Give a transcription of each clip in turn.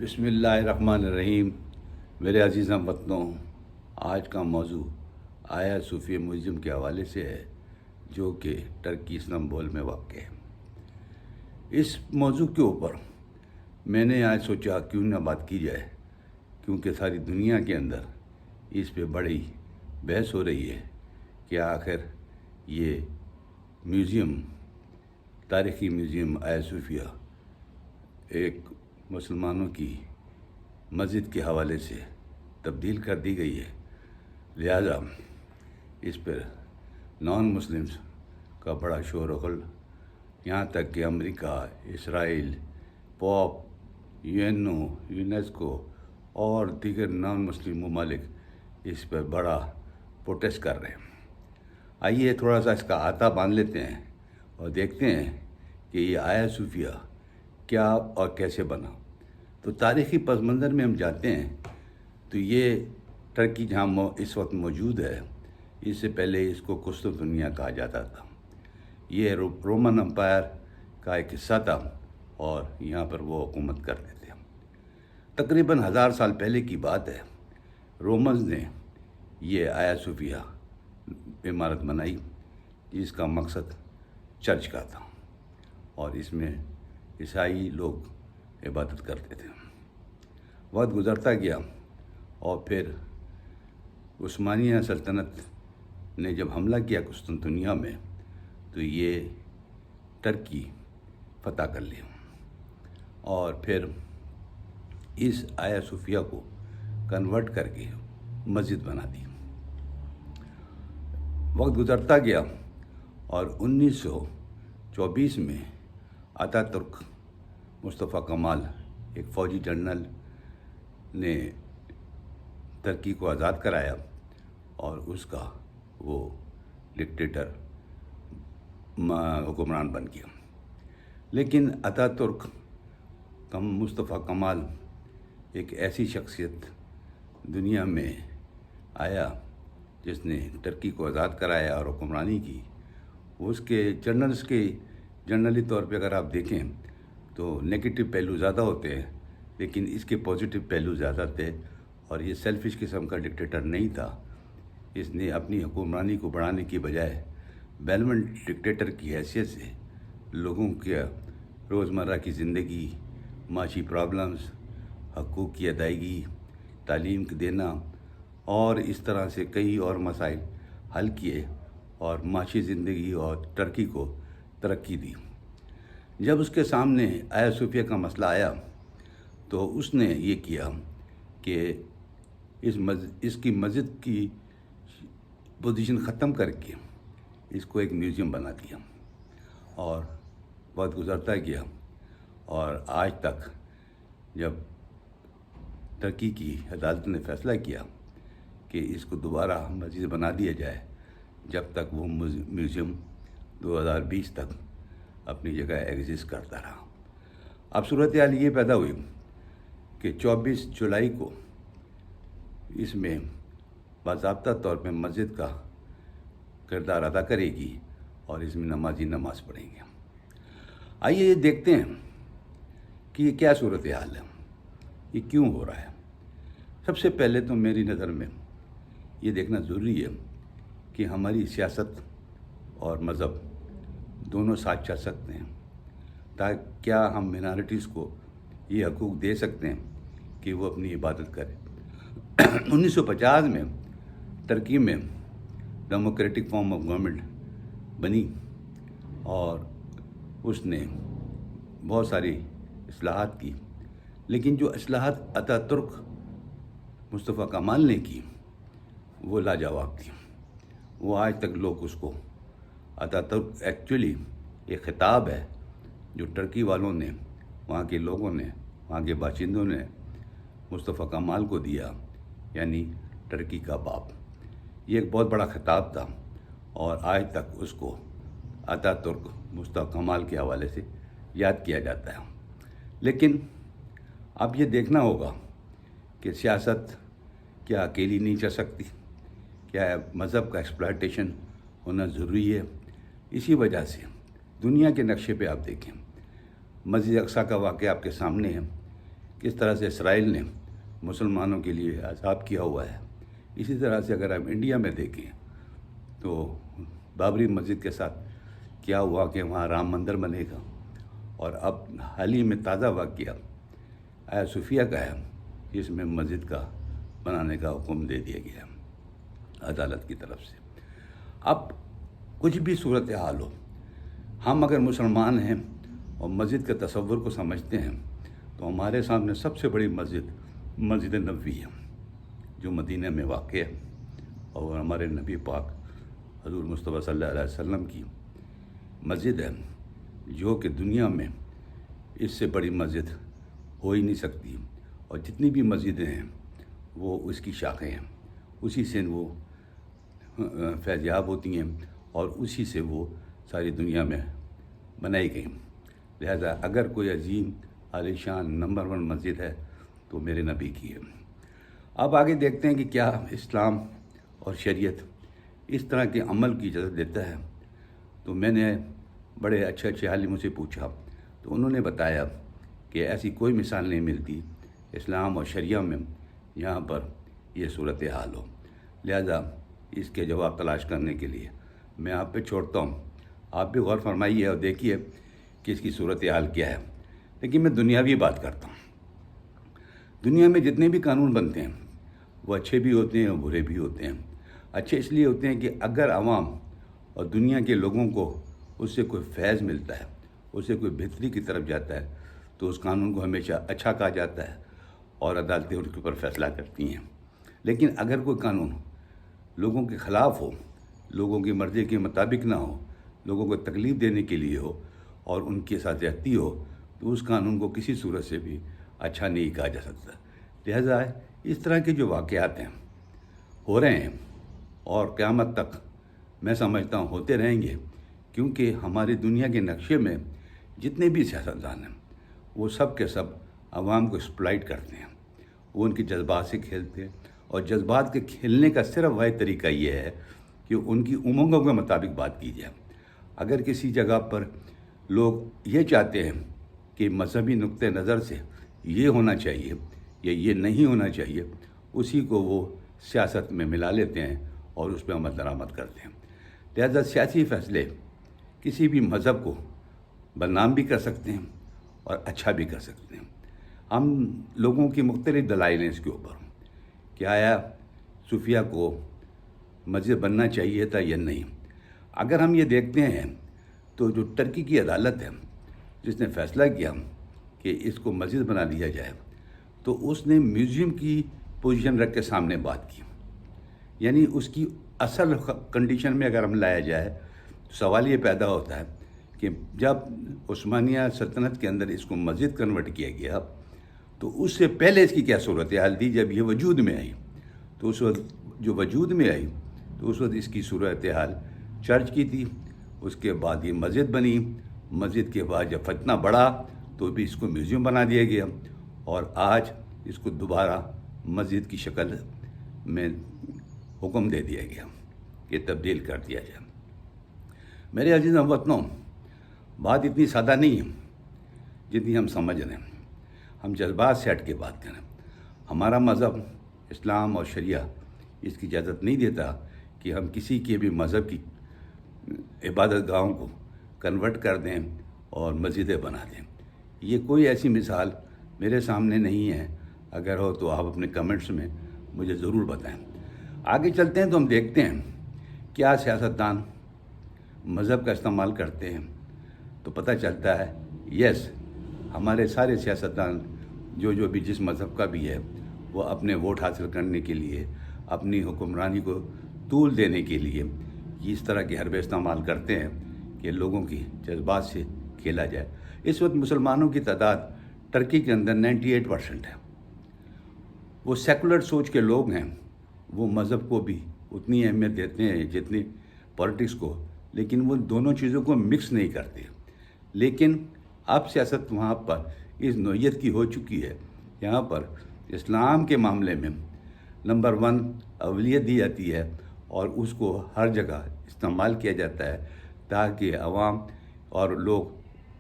بسم اللہ الرحمن الرحیم۔ میرے عزیز ہم وطنوں، آج کا موضوع آیا صوفیہ میوزیم کے حوالے سے ہے، جو کہ ترکی استنبول میں واقع ہے۔ اس موضوع کے اوپر میں نے آج سوچا کیوں نہ بات کی جائے، کیونکہ ساری دنیا کے اندر اس پہ بڑی بحث ہو رہی ہے کہ آخر یہ میوزیم، تاریخی میوزیم آیا صوفیہ ایک مسلمانوں کی مسجد کے حوالے سے تبدیل کر دی گئی ہے، لہذا اس پر نان مسلمز کا بڑا شور و غل، یہاں تک کہ امریکہ، اسرائیل، پوپ، UN، UNESCO اور دیگر نان مسلم ممالک اس پر بڑا پروٹیسٹ کر رہے ہیں۔ آئیے تھوڑا سا اس کا احاطہ باندھ لیتے ہیں اور دیکھتے ہیں کہ یہ آیا صوفیہ کیا اور کیسے بنا۔ تو تاریخی پس منظر میں ہم جاتے ہیں تو یہ ترکی جہاں اس وقت موجود ہے، اس سے پہلے اس کو قسطنطنیہ کہا جاتا تھا۔ یہ رومن امپائر کا ایک حصہ تھا اور یہاں پر وہ حکومت کرتے تھے۔ تقریباً 1000 سال پہلے کی بات ہے، رومنز نے یہ آیا صوفیہ عمارت بنائی، جس کا مقصد چرچ کا تھا، اور اس میں عیسائی لوگ عبادت کرتے تھے۔ وقت گزرتا گیا اور پھر عثمانیہ سلطنت نے جب حملہ کیا قسطنطنیہ میں، تو یہ ترکی فتح کر لیا اور پھر اس آیا صوفیہ کو کنورٹ کر کے مسجد بنا دی۔ وقت گزرتا گیا اور 1924 میں آتا ترک مصطفیٰ کمال، ایک فوجی جنرل، نے ترکی کو آزاد کرایا اور اس کا وہ ڈکٹیٹر حکمران بن گیا۔ لیکن آتا ترک مصطفیٰ کمال ایک ایسی شخصیت دنیا میں آیا جس نے ترکی کو آزاد کرایا اور حکمرانی کی۔ اس کے جنرلی طور پہ اگر آپ دیکھیں تو نیگیٹو پہلو زیادہ ہوتے ہیں، لیکن اس کے پازیٹیو پہلو زیادہ تھے، اور یہ سیلفش قسم کا ڈکٹیٹر نہیں تھا۔ اس نے اپنی حکمرانی کو بڑھانے کی بجائے بیلمنٹ ڈکٹیٹر کی حیثیت سے لوگوں کے روزمرہ کی زندگی، معاشی پرابلمز، حقوق کی ادائیگی، تعلیم دینا اور اس طرح سے کئی اور مسائل حل کیے اور معاشی زندگی اور ترقی کو ترقی دی۔ جب اس کے سامنے آیا صوفیہ کا مسئلہ آیا تو اس نے یہ کیا کہ اس کی مسجد کی پوزیشن ختم کر کے اس کو ایک میوزیم بنا دیا، اور وقت گزرتا گیا اور آج تک جب ترکی کی عدالت نے فیصلہ کیا کہ اس کو دوبارہ مسجد بنا دیا جائے، جب تک وہ میوزیم 2020 تک اپنی جگہ ایگزسٹ کرتا رہا۔ اب صورتحال یہ پیدا ہوئی کہ 24 جولائی کو اس میں باضابطہ طور پہ مسجد کا کردار ادا کرے گی اور اس میں نمازی نماز پڑھیں گے۔ آئیے یہ دیکھتے ہیں کہ یہ کیا صورتحال ہے، یہ کیوں ہو رہا ہے۔ سب سے پہلے تو میری نظر میں یہ دیکھنا ضروری ہے کہ ہماری سیاست اور مذہب دونوں ساتھ چل سکتے ہیں، تاکہ کیا ہم مینارٹیز کو یہ حقوق دے سکتے ہیں کہ وہ اپنی عبادت کریں۔ 1950 میں ترکی میں ڈیموکریٹک فارم آف گورنمنٹ بنی اور اس نے بہت ساری اصلاحات کی، لیکن جو اصلاحات آتا ترک مصطفیٰ کمال نے کی وہ لاجواب تھی۔ وہ آج تک لوگ اس کو آتا ترک ایکچولی ایک خطاب ہے جو ترکی والوں نے، وہاں کے لوگوں نے، وہاں کے باشندوں نے مصطفیٰ کمال کو دیا، یعنی ترکی کا باپ۔ یہ ایک بہت بڑا خطاب تھا اور آج تک اس کو آتا ترک مصطفیٰ کمال کے حوالے سے یاد کیا جاتا ہے۔ لیکن اب یہ دیکھنا ہوگا کہ سیاست کیا اکیلی نہیں چل سکتی، کیا مذہب کا ایکسپلائٹیشن ہونا ضروری ہے۔ اسی وجہ سے دنیا کے نقشے پہ آپ دیکھیں، مسجد اقصیٰ کا واقعہ آپ کے سامنے ہے کس طرح سے اسرائیل نے مسلمانوں کے لیے عذاب کیا ہوا ہے، اسی طرح سے اگر ہم انڈیا میں دیکھیں تو بابری مسجد کے ساتھ کیا ہوا کہ وہاں رام مندر بنے گا، اور اب حال ہی میں تازہ واقعہ آیا صوفیہ کا ہے جس میں مسجد کا بنانے کا حکم دے دیا گیا عدالت کی طرف سے۔ اب کچھ بھی صورتحال ہو، ہم اگر مسلمان ہیں اور مسجد کے تصور کو سمجھتے ہیں تو ہمارے سامنے سب سے بڑی مسجد نبوی ہے جو مدینہ میں واقع ہے، اور ہمارے نبی پاک حضور مصطفیٰ صلی اللہ علیہ وسلم کی مسجد ہے، جو کہ دنیا میں اس سے بڑی مسجد ہو ہی نہیں سکتی، اور جتنی بھی مسجدیں ہیں وہ اس کی شاخیں ہیں، اسی سے وہ فیضیاب ہوتی ہیں اور اسی سے وہ ساری دنیا میں بنائی گئی۔ لہذا اگر کوئی عظیم عالیشان نمبر 1 مسجد ہے تو میرے نبی کی ہے۔ اب آگے دیکھتے ہیں کہ کیا اسلام اور شریعت اس طرح کے عمل کی اجازت دیتا ہے۔ تو میں نے بڑے اچھے عالموں سے پوچھا تو انہوں نے بتایا کہ ایسی کوئی مثال نہیں ملتی اسلام اور شریعہ میں یہاں پر یہ صورتحال ہو۔ لہذا اس کے جواب تلاش کرنے کے لیے میں آپ پہ چھوڑتا ہوں، آپ بھی غور فرمائیے اور دیکھیے کہ اس کی صورتحال کیا ہے۔ لیکن میں دنیاوی بات کرتا ہوں۔ دنیا میں جتنے بھی قانون بنتے ہیں وہ اچھے بھی ہوتے ہیں اور برے بھی ہوتے ہیں۔ اچھے اس لیے ہوتے ہیں کہ اگر عوام اور دنیا کے لوگوں کو اس سے کوئی فیض ملتا ہے، اس سے کوئی بہتری کی طرف جاتا ہے تو اس قانون کو ہمیشہ اچھا کہا جاتا ہے اور عدالتیں ان کے اوپر فیصلہ کرتی ہیں۔ لیکن اگر کوئی قانون لوگوں کے خلاف ہو، لوگوں کی مرضی کے مطابق نہ ہو، لوگوں کو تکلیف دینے کے لیے ہو اور ان کے ساتھ زیادتی ہو، تو اس قانون کو کسی صورت سے بھی اچھا نہیں کہا جا سکتا۔ لہذا اس طرح کے جو واقعات ہیں ہو رہے ہیں اور قیامت تک میں سمجھتا ہوں ہوتے رہیں گے، کیونکہ ہماری دنیا کے نقشے میں جتنے بھی سیاستدان ہیں وہ سب کے سب عوام کو ایکسپلائٹ کرتے ہیں، وہ ان کے جذبات سے کھیلتے ہیں، اور جذبات کے کھیلنے کا صرف واحد طریقہ یہ ہے کہ ان کی امنگوں کے مطابق بات کی جائے۔ اگر کسی جگہ پر لوگ یہ چاہتے ہیں کہ مذہبی نقطہ نظر سے یہ ہونا چاہیے یا یہ نہیں ہونا چاہیے، اسی کو وہ سیاست میں ملا لیتے ہیں اور اس پہ عمل درآمد کرتے ہیں۔ لہذا سیاسی فیصلے کسی بھی مذہب کو بدنام بھی کر سکتے ہیں اور اچھا بھی کر سکتے ہیں۔ ہم لوگوں کی مختلف دلائل ہیں اس کے اوپر کہ آیا صوفیہ کو مسجد بننا چاہیے تھا یا نہیں۔ اگر ہم یہ دیکھتے ہیں تو جو ترکی کی عدالت ہے جس نے فیصلہ کیا کہ اس کو مسجد بنا دیا جائے، تو اس نے میوزیم کی پوزیشن رکھ کے سامنے بات کی، یعنی اس کی اصل کنڈیشن میں اگر ہم لایا جائے تو سوال یہ پیدا ہوتا ہے کہ جب عثمانیہ سلطنت کے اندر اس کو مسجد کنورٹ کیا گیا تو اس سے پہلے اس کی کیا صورتحال تھی جب یہ وجود میں آئی؟ تو اس وقت جو وجود میں آئی تو اس وقت اس کی صورتحال چرچ کی تھی، اس کے بعد یہ مسجد بنی، مسجد کے بعد جب فتنہ بڑھا تو بھی اس کو میوزیم بنا دیا گیا، اور آج اس کو دوبارہ مسجد کی شکل میں حکم دے دیا گیا کہ تبدیل کر دیا جائے۔ میرے عزیز ہم وطنوں، بات اتنی سادہ نہیں ہے جتنی ہم سمجھ رہے ہیں۔ ہم جذبات سے ہٹ کے بات کریں۔ ہمارا مذہب اسلام اور شریعہ اس کی اجازت نہیں دیتا کہ ہم کسی کے بھی مذہب کی عبادت گاہوں کو کنورٹ کر دیں اور مسجدیں بنا دیں۔ یہ کوئی ایسی مثال میرے سامنے نہیں ہے، اگر ہو تو آپ اپنے کمنٹس میں مجھے ضرور بتائیں۔ آگے چلتے ہیں تو ہم دیکھتے ہیں کیا سیاستدان مذہب کا استعمال کرتے ہیں، تو پتہ چلتا ہے یس، ہمارے سارے سیاستدان جو بھی جس مذہب کا بھی ہے وہ اپنے ووٹ حاصل کرنے کے لیے، اپنی حکمرانی کو طول دینے کے لیے اس طرح کے حربے استعمال کرتے ہیں کہ لوگوں کی جذبات سے کھیلا جائے۔ اس وقت مسلمانوں کی تعداد ترکی کے اندر 98% ہے۔ وہ سیکولر سوچ کے لوگ ہیں، وہ مذہب کو بھی اتنی اہمیت دیتے ہیں جتنی پولیٹکس کو، لیکن وہ دونوں چیزوں کو مکس نہیں کرتے۔ لیکن اب سیاست وہاں پر اس نوعیت کی ہو چکی ہے، یہاں پر اسلام کے معاملے میں نمبر 1 اولویت دی جاتی ہے اور اس کو ہر جگہ استعمال کیا جاتا ہے تاکہ عوام اور لوگ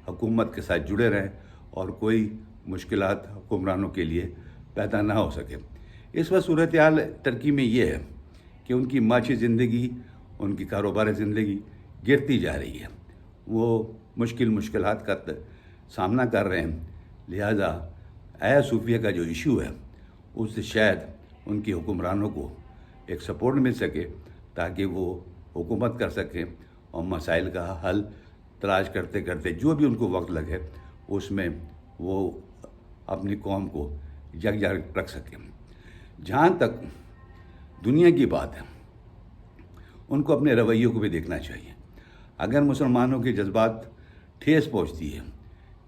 حکومت کے ساتھ جڑے رہیں اور کوئی مشکلات حکمرانوں کے لیے پیدا نہ ہو سکے۔ اس وقت صورتحال ترکی میں یہ ہے کہ ان کی معاشی زندگی، ان کی کاروباری زندگی گرتی جا رہی ہے، وہ مشکلات کا سامنا کر رہے ہیں، لہذا آیا صوفیہ کا جو ایشو ہے اس سے شاید ان کی حکمرانوں کو ایک سپورٹ مل سکے تاکہ وہ حکومت کر سکیں اور مسائل کا حل تلاش کرتے کرتے جو بھی ان کو وقت لگے اس میں وہ اپنی قوم کو یکجا رکھ سکیں۔ جہاں تک دنیا کی بات ہے، ان کو اپنے رویوں کو بھی دیکھنا چاہیے۔ اگر مسلمانوں کے جذبات ٹھیس پہنچتی ہے،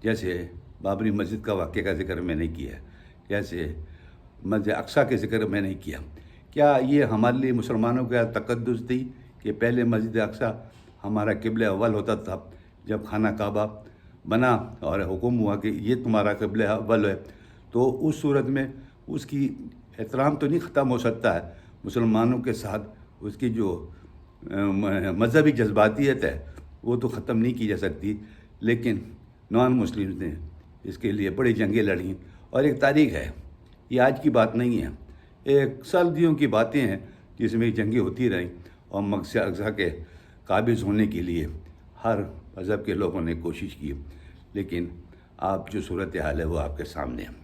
جیسے بابری مسجد کا واقعہ کا ذکر میں نے کیا، جیسے مسجد اقصیٰ کے ذکر میں نے کیا، کیا یہ ہمارے لیے مسلمانوں کا تقدس تھی کہ پہلے مسجد اقصیٰ ہمارا قبلہ اول ہوتا تھا؟ جب خانہ کعبہ بنا اور حکم ہوا کہ یہ تمہارا قبلہ اول ہے، تو اس صورت میں اس کی احترام تو نہیں ختم ہو سکتا ہے، مسلمانوں کے ساتھ اس کی جو مذہبی جذباتیت ہے وہ تو ختم نہیں کی جا سکتی، لیکن نان مسلمز نے اس کے لیے بڑی جنگیں لڑیں اور ایک تاریخ ہے، یہ آج کی بات نہیں ہے، ایک صدیوں کی باتیں ہیں جس میں جنگیں ہوتی رہیں اور مسجد اقصیٰ کے قابض ہونے کے لیے ہر مذہب کے لوگوں نے کوشش کی، لیکن آپ جو صورتحال ہے وہ آپ کے سامنے ہے۔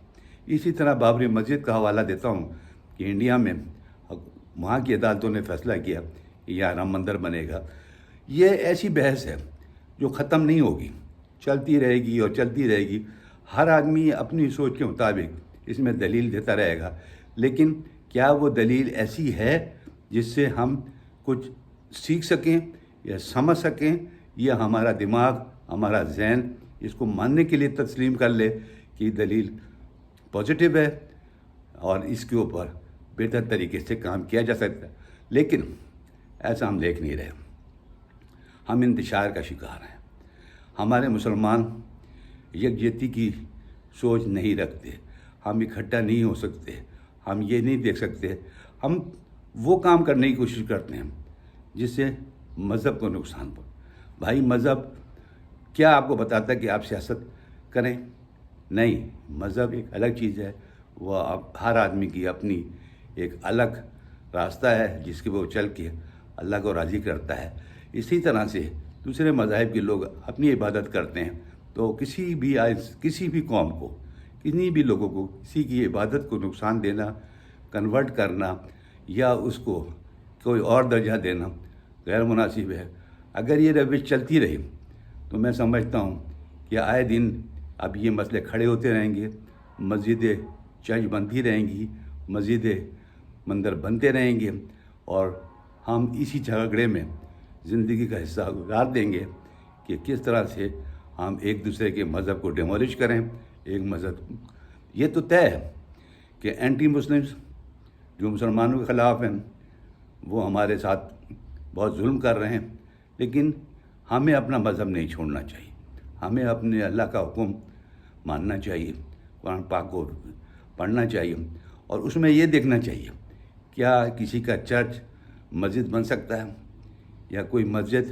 اسی طرح بابری مسجد کا حوالہ دیتا ہوں کہ انڈیا میں وہاں کی عدالتوں نے فیصلہ کیا کہ یہاں رام مندر بنے گا۔ یہ ایسی بحث ہے جو ختم نہیں ہوگی، چلتی رہے گی اور چلتی رہے گی، ہر آدمی اپنی سوچ کے مطابق اس میں دلیل دیتا رہے گا، لیکن کیا وہ دلیل ایسی ہے جس سے ہم کچھ سیکھ سکیں یا سمجھ سکیں، یا ہمارا دماغ، ہمارا ذہن اس کو ماننے کے لیے تسلیم کر لے کہ دلیل پازیٹیو ہے اور اس کے اوپر بہتر طریقے سے کام کیا جا سکتا ہے؟ لیکن ایسا ہم دیکھ نہیں رہے، ہم انتشار کا شکار ہیں۔ ہمارے مسلمان یکجہتی کی سوچ نہیں رکھتے، ہم اکٹھا نہیں ہو سکتے، ہم یہ نہیں دیکھ سکتے، ہم وہ کام کرنے کی کوشش کرتے ہیں جس سے مذہب کو نقصان پہنچے۔ بھائی مذہب کیا آپ کو بتاتا ہے کہ آپ سیاست کریں؟ نہیں، مذہب ایک الگ چیز ہے، وہ ہر آدمی کی اپنی ایک الگ راستہ ہے جس کے وہ چل کے اللہ کو راضی کرتا ہے۔ اسی طرح سے دوسرے مذاہب کے لوگ اپنی عبادت کرتے ہیں، تو کسی بھی قوم کو، کسی بھی لوگوں کو کسی کی عبادت کو نقصان دینا، کنورٹ کرنا یا اس کو کوئی اور درجہ دینا غیر مناسب ہے۔ اگر یہ روش چلتی رہی تو میں سمجھتا ہوں کہ آئے دن اب یہ مسئلے کھڑے ہوتے رہیں گے، مسجدیں چرچ بنتی رہیں گی، مسجدیں مندر بنتے رہیں گے، اور ہم اسی جھگڑے میں زندگی کا حصہ گزار دیں گے کہ کس طرح سے ہم ایک دوسرے کے مذہب کو ڈیمولش کریں۔ ایک مذہب یہ تو طے ہے کہ اینٹی مسلمز جو مسلمانوں کے خلاف ہیں وہ ہمارے ساتھ بہت ظلم کر رہے ہیں، لیکن ہمیں اپنا مذہب نہیں چھوڑنا چاہیے، ہمیں اپنے اللہ کا حکم ماننا چاہیے، قرآن پاک کو پڑھنا چاہیے، اور اس میں یہ دیکھنا چاہیے کیا کسی کا چرچ مسجد بن سکتا ہے یا کوئی مسجد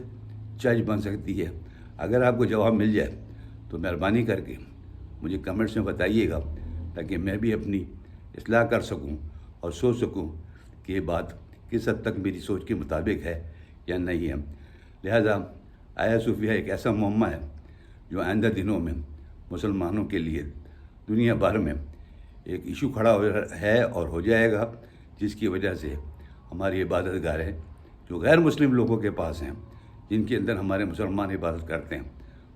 چرچ بن سکتی ہے۔ اگر آپ کو جواب مل جائے تو مہربانی کر کے مجھے کمنٹس میں بتائیے گا تاکہ میں بھی اپنی اصلاح کر سکوں اور سوچ سکوں کہ یہ بات کس حد تک میری سوچ کے مطابق ہے یا نہیں ہے۔ لہذا آیا صوفیہ ایک ایسا معمہ ہے جو آئندہ دنوں میں مسلمانوں کے لیے دنیا بھر میں ایک ایشو کھڑا ہے اور ہو جائے گا، جس کی وجہ سے ہماری عبادت گاہیں جو غیر مسلم لوگوں کے پاس ہیں، جن کے اندر ہمارے مسلمان عبادت کرتے ہیں،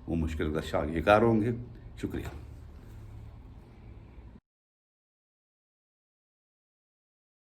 وہ مشکل کا شکار ہوں گے۔ شکریہ۔